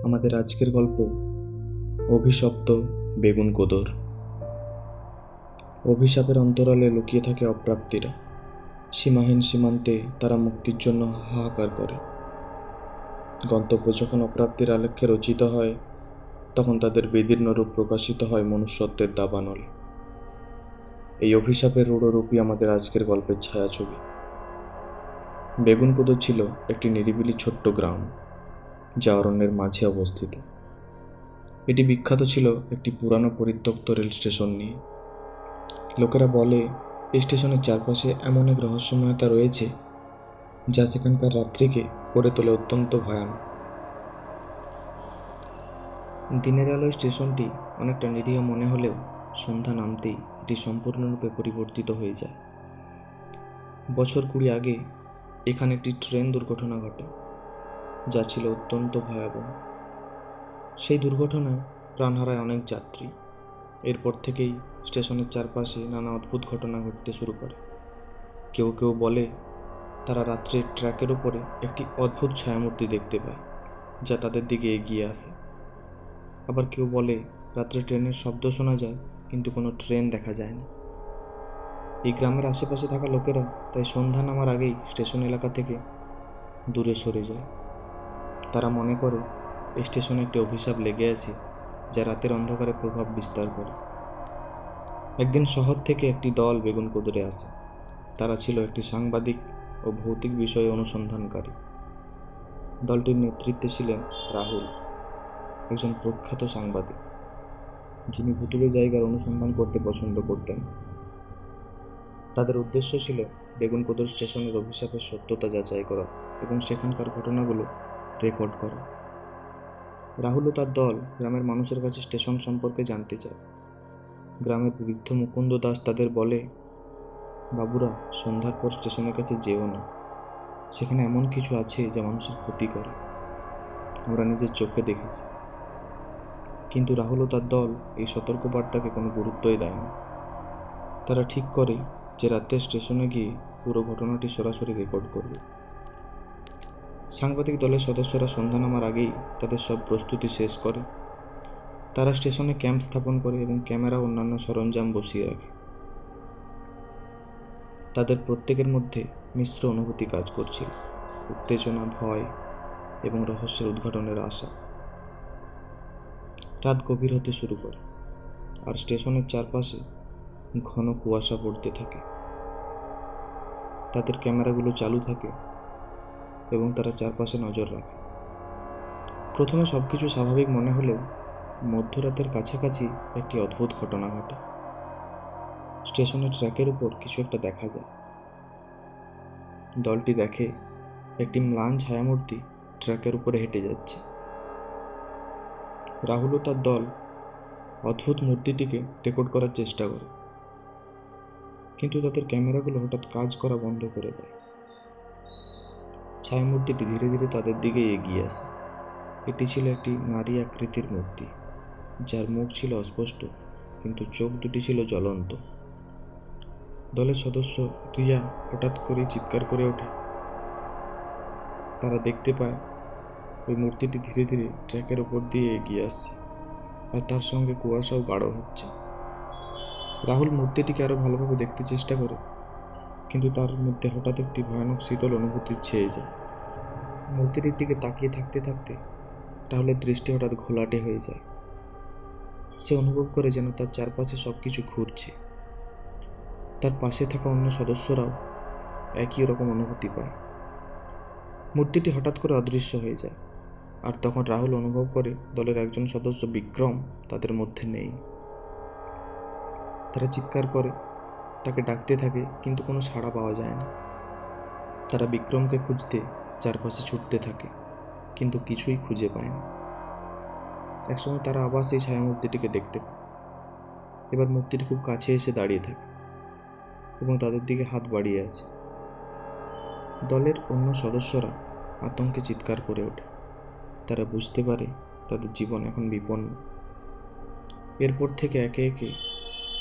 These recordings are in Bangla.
আমাদের আজকের গল্প অভিশপ্ত বেগুন কোদর। অভিশাপের অন্তরালে লুকিয়ে থাকে অপ্রাপ্তিরা। সীমাহীন সীমান্তে তারা মুক্তির জন্য হাহাকার করে। গন্তব্য যখন অপ্রাপ্তির আলেখ্যে রচিত হয়, তখন তাদের বিদীর্ণ রূপ প্রকাশিত হয় মনুষ্যত্বের দাবানলে। এই অভিশাপের রূঢ়রূপই আমাদের আজকের গল্পের ছায়াছবি। বেগুন কোদর ছিল একটি নিরিবিলি ছোট্ট গ্রাম, যা অরণ্যের মাঝে অবস্থিত। এটি বিখ্যাত ছিল একটি পুরানো পরিত্যক্ত রেল স্টেশন নিয়ে। লোকেরা বলে এই স্টেশনের চারপাশে এমন এক রহস্যময়তা রয়েছে, যা সেখানকার রাত্রিকে করে তোলে অত্যন্ত ভয়ানক। দিনের আলোয় স্টেশনটি অনেকটা নিরীহ মনে হলেও সন্ধ্যা নামতেই এটি সম্পূর্ণরূপে পরিবর্তিত হয়ে যায়। বছর 20 আগে এখানে একটি ট্রেন দুর্ঘটনা ঘটে, যা ছিল অত্যন্ত ভয়াবহ। সেই দুর্ঘটনায় প্রাণ হারায় অনেক যাত্রী। এরপর থেকেই স্টেশনের চারপাশে নানা অদ্ভুত ঘটনা ঘটতে শুরু করে। কেউ কেউ বলে তারা রাত্রে ট্র্যাকের উপরে একটি অদ্ভুত ছায়ামূর্তি দেখতে পায়, যা তাদের দিকে এগিয়ে আসে। আবার কেউ বলে রাত্রে ট্রেনের শব্দ শোনা যায়, কিন্তু কোনো ট্রেন দেখা যায় না। এই গ্রামের আশেপাশে থাকা লোকেরা তাই সন্ধ্যা নামার আগেই স্টেশন এলাকা থেকে দূরে সরে যায়। তারা মনে করে এই স্টেশনে একটি অভিশাপ লেগে আছে, যা রাতের অন্ধকারে প্রভাব বিস্তার করে। একদিন শহর থেকে একটি দল বেগুন কোদরে আসে। তারা ছিল একটি সাংবাদিক ও ভৌতিক বিষয়ে অনুসন্ধানকারী। দলটির নেতৃত্বে ছিলেন রাহুল, একজন প্রখ্যাত সাংবাদিক, যিনি ভুতুড়ে জায়গার অনুসন্ধান করতে পছন্দ করতেন। তাদের উদ্দেশ্য ছিল বেগুন কোদর স্টেশনের অভিশাপের সত্যতা যাচাই করা এবং সেখানকার ঘটনাগুলো রেকর্ড করা। রাহুল ও তার দল গ্রামের মানুষের কাছে স্টেশন সম্পর্কে জানতে চায়। গ্রামের বৃদ্ধ মুকুন্দ দাস তাদের বলে, বাবুরা, সন্ধ্যার পর স্টেশনের কাছে যেও না। সেখানে এমন কিছু আছে যা মানুষের ক্ষতি করে। আমরা নিজের চোখে দেখেছি। কিন্তু রাহুল ও তার দল এই সতর্কবার্তাকে কোনো গুরুত্বই দেয় না। তারা ঠিক করে যে রাতে স্টেশনে গিয়ে পুরো ঘটনাটি সরাসরি রেকর্ড করবে। সাংবাদিক দলের সদস্যরা সন্ধ্যা নামার আগেই তাদের সব প্রস্তুতি শেষ করে। তারা স্টেশনে ক্যাম্প স্থাপন করে এবং ক্যামেরা ও অন্যান্য সরঞ্জাম বসিয়ে রাখে। তাদের প্রত্যেকের মধ্যে মিশ্র অনুভূতি কাজ করছিল: উত্তেজনা, ভয় এবং রহস্যের উদ্ঘাটনের আশা। রাত গভীর হতে শুরু করে, আর স্টেশনের চারপাশে ঘন কুয়াশা পড়তে থাকে। তাদের ক্যামেরাগুলো চালু থাকে এবং তারা চারপাশে নজর রাখে। প্রথমে সবকিছু স্বাভাবিক মনে হলেও মধ্যরাতের কাছাকাছি একটি অদ্ভুত ঘটনা ঘটে। স্টেশনের ট্র্যাকের উপর কিছু একটা দেখা যায়। দলটি দেখে একটি ম্লান ছায়ামূর্তি ট্র্যাকের উপরে হেঁটে যাচ্ছে। রাহুল ও তার দল অদ্ভুত মূর্তিটিকে রেকর্ড করার চেষ্টা করে, কিন্তু তাদের ক্যামেরাগুলো হঠাৎ কাজ করা বন্ধ করে দেয়। ছায়ামূর্তিটি ধীরে ধীরে তাদের দিকে এগিয়ে আসে। এটি ছিল একটি নারী আকৃতির মূর্তি, যার মুখ ছিল অস্পষ্ট, কিন্তু চোখ দুটি ছিল জ্বলন্ত। দলের সদস্য রিয়া হঠাৎ করেই চিৎকার করে ওঠে। তারা দেখতে পায় ওই মূর্তিটি ধীরে ধীরে ট্র্যাকের ওপর দিয়ে এগিয়ে আসছে, আর তার সঙ্গে কুয়াশাও গাঢ় হচ্ছে। রাহুল মূর্তিটিকে আরো ভালোভাবে দেখতে চেষ্টা করে, কিন্তু তার মধ্যে হঠাৎ একটি ভয়ানক শীতল অনুভূতি ছেয়ে যায়। মূর্তিটির দিকে তাকিয়ে থাকতে থাকতে রাহুলের দৃষ্টি হঠাৎ ঘোলাটে হয়ে যায়। সে অনুভব করে যেন তার চারপাশে সবকিছু ঘুরছে। তার পাশে থাকা অন্য সদস্যরাও একই রকম অনুভূতি পায়। মূর্তিটি হঠাৎ করে অদৃশ্য হয়ে যায়, আর তখন রাহুল অনুভব করে দলের একজন সদস্য বিক্রম তাদের মধ্যে নেই। তারা চিৎকার করে, তাকে ডাকতে থাকে, কিন্তু কোনো সাড়া পাওয়া যায় না। তারা বিক্রমকে খুঁজতে চারপাশে ছুটতে থাকে, কিন্তু কিছুই খুঁজে পায় না। একসময় তারা আবার সেই ছায়ামূর্তিটিকে দেখতে পায়। এবার মূর্তিটি খুব কাছে এসে দাঁড়িয়ে থাকে এবং তাদের দিকে হাত বাড়িয়ে আছে। দলের অন্য সদস্যরা আতঙ্কে চিৎকার করে ওঠে। তারা বুঝতে পারে তাদের জীবন এখন বিপন্ন। এরপর থেকে একে একে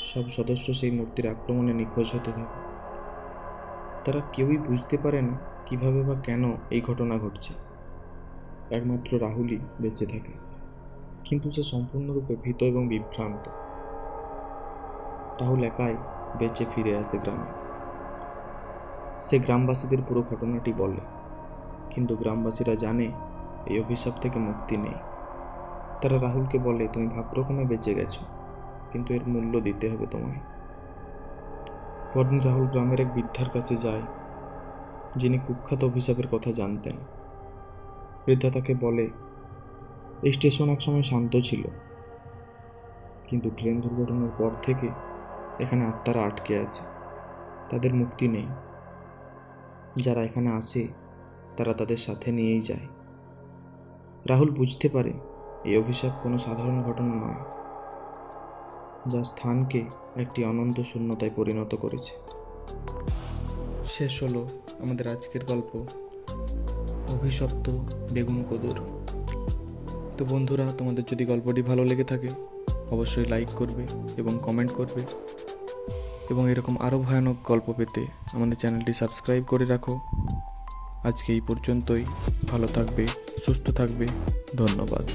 সব সদস্য সেই মূর্তির আক্রমণে নিখোঁজ হতে থাকে। তারা কেউই বুঝতে পারে না কিভাবে বা কেন এই ঘটনা ঘটছে। একমাত্র রাহুলই বেঁচে থাকে, কিন্তু সে সম্পূর্ণরূপে ভীত এবং বিভ্রান্ত। রাহুল একাই বেঁচে ফিরে আসে গ্রামে। সে গ্রামবাসীদের পুরো ঘটনাটি বলে, কিন্তু গ্রামবাসীরা জানে এই অভিশাপ থেকে মুক্তি নেই। তারা রাহুলকে বলে, তুমি ভাগ্যক্রমে বেঁচে গেছো, কিন্তু এর মূল্য দিতে হবে তোমায়। পরদিন রাহুল গ্রামের এক বৃদ্ধার কাছে যায়, যিনি কুখ্যাত অভিশাপের কথা জানতেন। বৃদ্ধা তাকে বলে, এই স্টেশন একসময় শান্ত ছিল, কিন্তু ট্রেন দুর্ঘটনার পর থেকে এখানে আত্মারা আটকে আছে, তাদের মুক্তি নেই। যারা এখানে আসে তারা তাদের সাথে নিয়েই যায়। রাহুল বুঝতে পারে এই অভিশাপ কোনো সাধারণ ঘটনা নয়, যা স্থানকে একটি অনন্ত শূন্যতায় পরিণত করেছে। শেষ হলো আমাদের আজকের গল্প, অভিশপ্ত বেগুন কোদর। তো বন্ধুরা, তোমাদের যদি গল্পটি ভালো লেগে থাকে অবশ্যই লাইক করবে এবং কমেন্ট করবে, এবং এরকম আরও ভয়ানক গল্প পেতে আমাদের চ্যানেলটি সাবস্ক্রাইব করে রাখো। আজকে এই পর্যন্তই। ভালো থাকবে, সুস্থ থাকবে। ধন্যবাদ।